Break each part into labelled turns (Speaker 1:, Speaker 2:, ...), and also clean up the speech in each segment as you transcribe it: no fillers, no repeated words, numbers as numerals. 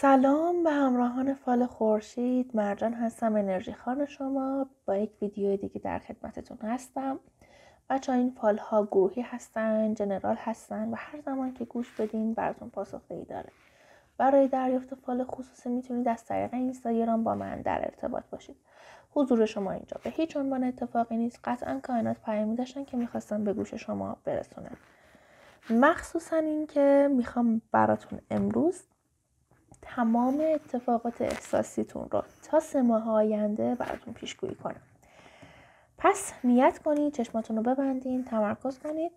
Speaker 1: سلام به همراهان فال خورشید. مرجان هستم، انرژی خان شما. با یک ویدیو دیگه در خدمتتون هستم. بچه ها این فال ها گروهی هستن، جنرال هستن و هر زمان که گوش بدین براتون پاسخدهی داره. برای دریافت فال خصوصی میتونید از طریق اینستاگرام با من در ارتباط باشید. حضور شما اینجا به هیچ عنوان اتفاقی نیست. قطعا کائنات پیامی داشتن که میخواستن به گوش شما برسونن. مخصوصا این که میخوام براتون امروز تمام اتفاقات احساسیتون رو تا 3 ماه آینده براتون پیشگویی کنم. پس نیت کنید، چشماتون رو ببندین، تمرکز کنید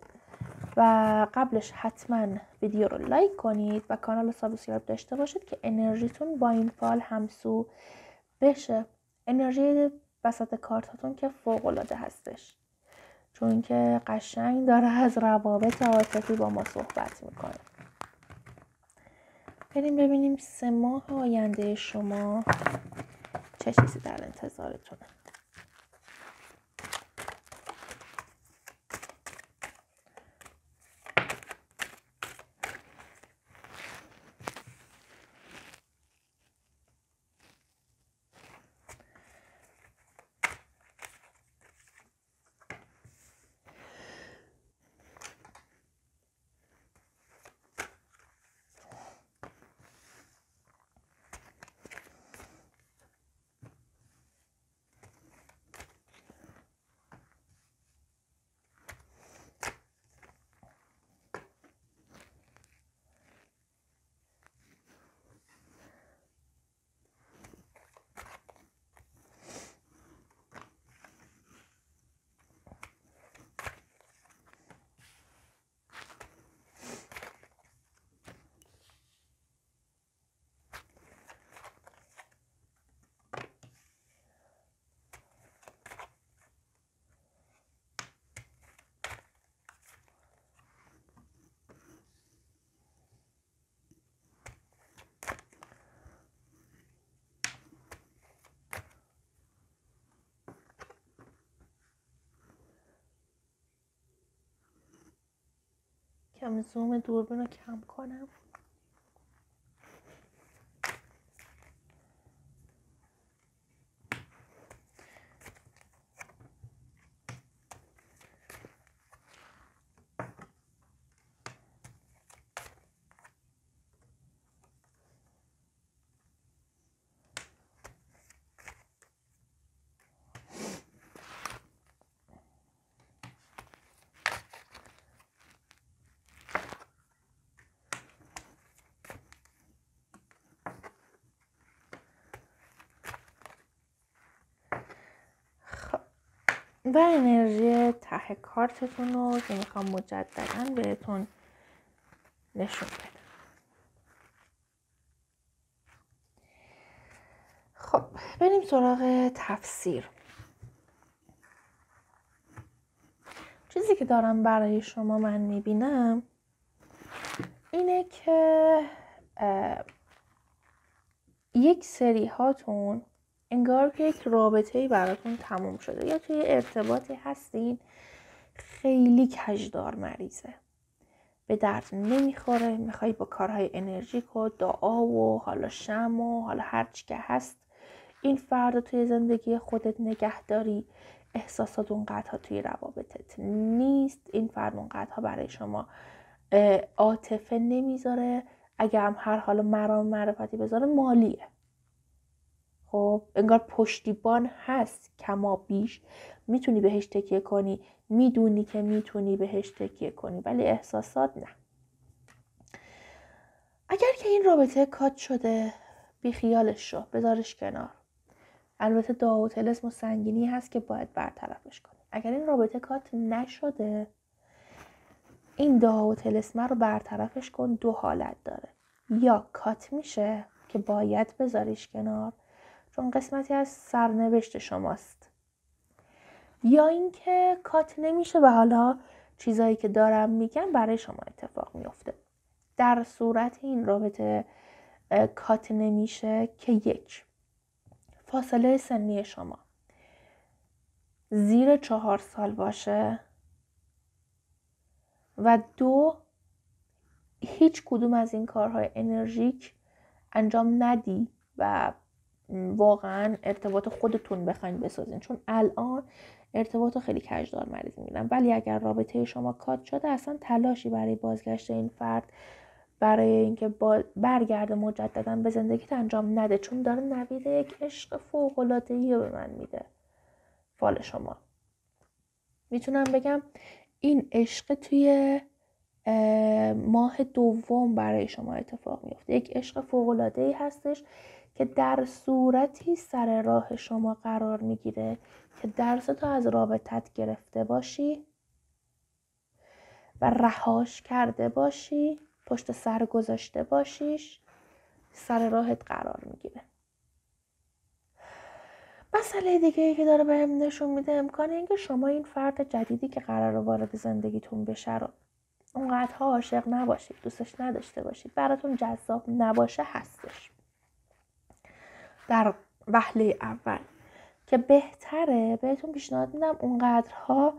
Speaker 1: و قبلش حتما ویدیو رو لایک کنید و کانال رو سابسکرایب داشته باشید که انرژیتون با این فال همسو بشه. انرژی وسط کارتاتون که فوق العاده هستش، چون که قشنگ داره از روابط عاطفی با ما صحبت میکنه. بریم ببینیم 3 ماه آینده شما چه چیزی در انتظارتونه. کم زوم دوربین رو کم کنم. و انرژی ته کارتتون رو که میخوام مجددا بهتون نشون بدم. خب بریم سراغ تفسیر. چیزی که دارم برای شما من میبینم اینه که یک سری هاتون انگار که یک رابطه‌ای براتون تموم شده یا توی ارتباطی هستین خیلی کجدار مریضه، به درد نمیخوره، میخوای با کارهای انرژیک و دعا و حالا شم و حالا هر چی که هست این فرد توی زندگی خودت نگه داری. احساسات اونقدرها توی روابطت نیست، این فرد اونقدرها برای شما عاطفه نمیذاره، اگر هم هر حالا مرام معرفتی بذاره مالیه. خب انگار پشتیبان هست کما بیش، میتونی بهش تکیه کنی، میدونی که میتونی بهش تکیه کنی، ولی احساسات نه. اگر که این رابطه کات شده بی خیالش شو، بذارش کنار. البته دعا و طلسم و سنگینی هست که باید برطرفش کنی. اگر این رابطه کات نشده این دعا و طلسم رو برطرفش کن. 2 حالت داره، یا کات میشه که باید بذاریش کنار چون قسمتی از سرنوشت شماست، یا اینکه کات نمیشه و حالا چیزایی که دارم میگم برای شما اتفاق میفته. در صورت این رابطه کات نمیشه که 1 فاصله سنی شما زیر 4 سال باشه و 2 هیچ کدوم از این کارهای انرژیک انجام ندی و واقعا ارتباط خودتون بخواین بسازین، چون الان ارتباط خیلی کجدار مریض میبینم. ولی اگر رابطه شما کات شده، اصلا تلاشی برای بازگشت این فرد، برای اینکه برگرده مجددا به زندگیت انجام نده، چون داره نوید یک عشق فوق‌العاده‌ای رو به من میده. فال شما میتونم بگم این عشق توی ماه دوم برای شما اتفاق میفته. یک عشق فوق‌العاده‌ای هستش که در صورتی سر راه شما قرار میگیره که درستو از رابطت گرفته باشی و رهاش کرده باشی، پشت سر گذاشته باشیش، سر راهت قرار میگیره. مسئله دیگه ای که داره بهم نشون میده امکانه اینکه شما این فرد جدیدی که قراره وارد زندگیتون بشه رو اونقدرها عاشق نباشید، دوستش نداشته باشید، براتون جذاب نباشه هستش در وهله اول، که بهتره بهتون پیشنهاد میدم اونقدرها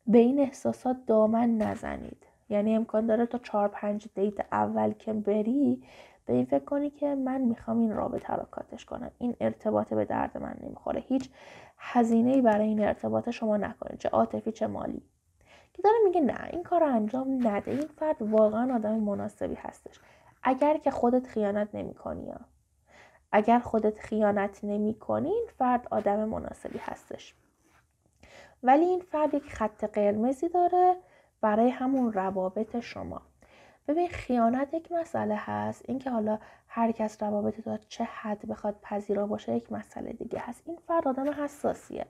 Speaker 1: به این احساسات دامن نزنید. یعنی امکان داره تا 4-5 دیت اول که بری به این فکر کنی که من میخوام این رابطه رو کاتش کنم، این ارتباط به درد من نمیخوره، هیچ هزینه‌ای برای این ارتباط شما نکنید، چه عاطفی چه مالی. که داره میگه نه، این کار رو انجام نده، این فرد واقعا آدم مناسبی هستش. اگر که خودت خیانت نمی‌کنی، اگر خودت خیانت نمی‌کنی، این فرد آدم مناسبی هستش. ولی این فرد یک خط قرمزی داره برای همون روابط شما. ببین، خیانت یک مسئله هست، اینکه حالا هر کس روابط تا چه حد بخواد پذیرا باشه یک مسئله دیگه هست. این فرد آدم حساسیه،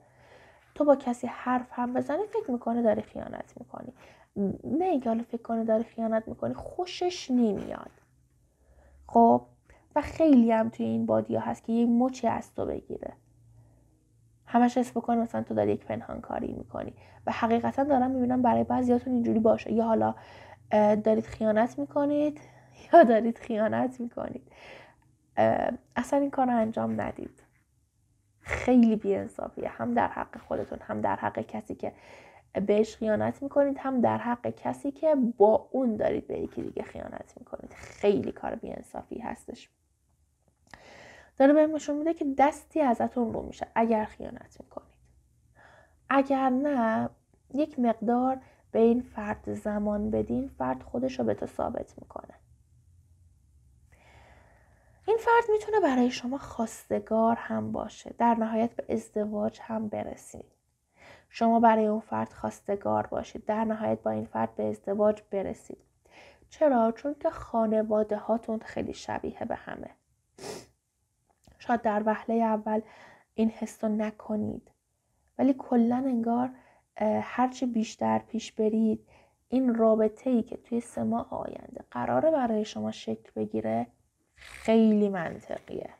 Speaker 1: تو با کسی حرف هم بزنی فکر میکنه داری خیانت میکنی. نه اینکه حالا فکر کنه داری خیانت میکنی، خوشش نمیاد. خب و خیلی هم توی این بادیا هست که یه مچی از تو بگیره، همش حس بکنه مثلا تو داری یک پنهان کاری میکنی. و حقیقتا دارم میبینم برای بعضیاتون اینجوری باشه، یا حالا دارید خیانت میکنید یا دارید خیانت میکنید. اصلا این کار رو انجام ندید، خیلی بی‌انصافیه، هم در حق خودتون، هم در حق کسی که بهش خیانت میکنید، هم در حق کسی که با اون دارید به یکی دیگه خیانت میکنید. خیلی کار بی‌انصافی هستش. داره بهم نشون میده که دستی ازتون رو میشه اگر خیانت میکنید. اگر نه، یک مقدار به این فرد زمان بدین، فرد خودش رو به تو ثابت میکنه. این فرد میتونه برای شما خواستگار هم باشه، در نهایت به ازدواج هم برسید. شما برای اون فرد خواستگار باشید، در نهایت با این فرد به ازدواج برسید. چرا؟ چون که خانواده هاتون خیلی شبیه به همه. شاید در وهله اول این حس رو نکنید، ولی کلا انگار هرچی بیشتر پیش برید، این رابطه‌ای که توی 3 ماه آینده قراره برای شما شکل بگیره خیلی منطقیه.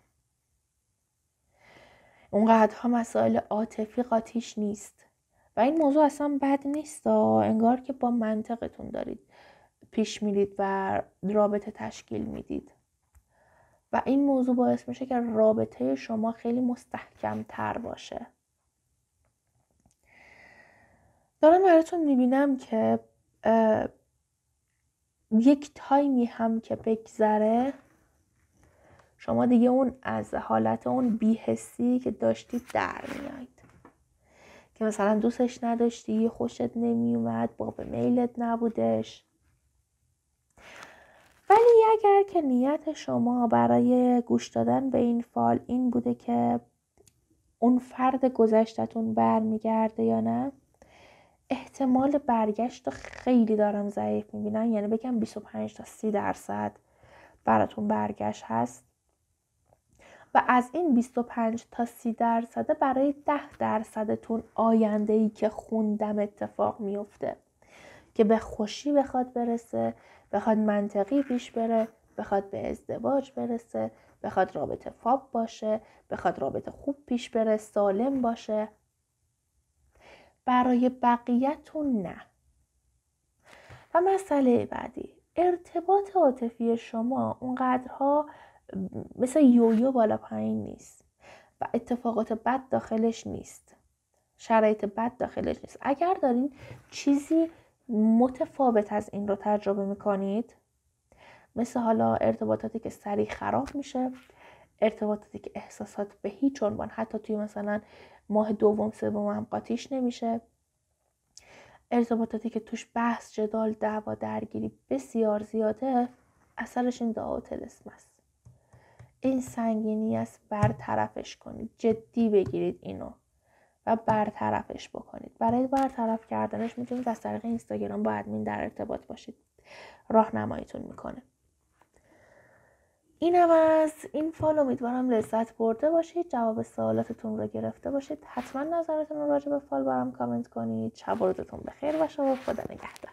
Speaker 1: اونقدرها مسائل عاطفی قاطیش نیست و این موضوع اصلا بد نیست، انگار که با منطقتون دارید پیش میرید و رابطه تشکیل میدید و این موضوع باعث میشه که رابطه شما خیلی مستحکم تر باشه. دارم براتون میبینم که یک تایمی هم که بگذره شما دیگه اون از حالت اون بی‌حسی که داشتید در میایید، که مثلا دوستش نداشتی، خوشت نمیومد، باب میلت نبودش. ولی اگر که نیت شما برای گوش دادن به این فال این بوده که اون فرد گذشتتون برمیگرده یا نه، احتمال برگشت رو خیلی دارم ضعیف میبینم، یعنی بگم 25 تا 30% براتون برگشت هست و از این 25 تا 30% برای 10%تون آینده‌ای که خوندم اتفاق میفته که به خوشی بخواد برسه، بخواد منطقی پیش بره، بخواد به ازدواج برسه، بخواد رابطه فاب باشه، بخواد رابطه خوب پیش بره، سالم باشه. برای بقیه‌تون نه. و مسئله بعدی، ارتباط عاطفی شما اونقدرها مثل یویو بالا پایین نیست و اتفاقات بد داخلش نیست، شرایط بد داخلش نیست. اگر دارین چیزی متفاوت از این رو تجربه میکنید، مثل حالا ارتباطاتی که سریع خراب میشه، ارتباطاتی که احساسات به هیچ عنوان حتی توی مثلا ماه دوم سوم هم قاطیش نمیشه، ارتباطاتی که توش بحث، جدال، دعوا، درگیری بسیار زیاده، اثرش این دعا و طلسم است. این سنگینی است، برطرفش کنید، جدی بگیرید اینو و برطرفش بکنید. برای برطرف کردنش میتونید از طریق اینستاگرام با ادمین در ارتباط باشید، راهنماییتون میکنه. اینم از این فال. امیدوارم لذت برده باشید، جواب سوالاتتون رو گرفته باشید. حتما نظرتون رو راجع به فال برام کامنت کنید. شب و روزتون بخیر باشه و خدا نگهدار.